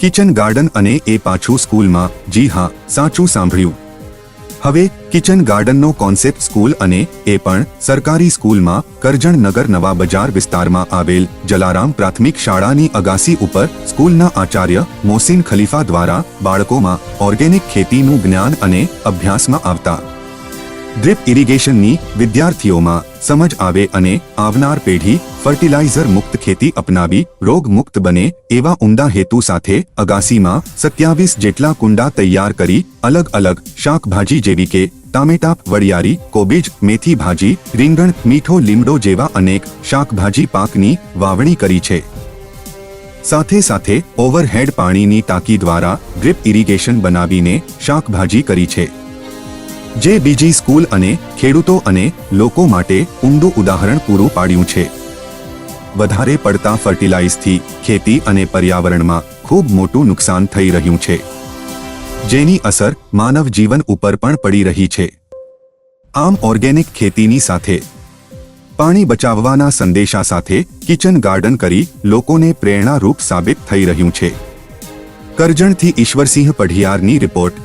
Kitchen garden અને એ પાછું સ્કૂલમાં? જી હા, સાચું સાંભળ્યું. હવે કિચન ગાર્ડનનો કોન્સેપ્ટ સ્કૂલ અને એ પણ સરકારી સ્કૂલમાં કરજણ નગર નવા બજાર વિસ્તારમાં આવેલ જલારામ પ્રાથમિક શાળાની અગાસી ઉપર સ્કૂલના આચાર્ય મોહસિન ખલીફા દ્વારા બાળકોમાં ઓર્ગેનિક ખેતીનું જ્ઞાન અને અભ્યાસમાં આવતા ડ્રીપ ઇરિગેશનની વિદ્યાર્થીઓમાં સમજ આવે અને આવનાર પેઢી ફર્ટિલાઇઝર મુક્ત ખેતી અપનાવી રોગ મુક્ત બને એવા ઉમદા હેતુ સાથે અગાસીમાં 27 જેટલા કુંડા તૈયાર કરી અલગ અલગ શાકભાજી જેવી કે ટામેટા, વડિયારી, કોબીજ, મેથી ભાજી, રીંગણ, મીઠો લીમડો જેવા અનેક શાકભાજી પાકની વાવણી કરી છે. સાથે સાથે ઓવરહેડ પાણીની ટાંકી દ્વારા ડ્રીપ ઇરિગેશન બનાવીને શાકભાજી કરી છે, જે બીજી સ્કૂલ અને ખેડૂતો અને લોકો માટે ઉમદું ઉદાહરણ પૂરું પાડ્યું છે. વધારે પડતા ફર્ટિલાઇઝથી ખેતી અને પર્યાવરણમાં ખૂબ મોટું નુકસાન થઈ રહ્યું છે, જેની અસર માનવ જીવન ઉપર પણ પડી રહી છે. આમ ઓર્ગેનિક ખેતીની સાથે પાણી બચાવવાના સંદેશા સાથે કિચન ગાર્ડન કરી લોકોને પ્રેરણારૂપ સાબિત થઈ રહ્યું છે. કરજણથી ઈશ્વરસિંહ પઢિયારની રિપોર્ટ.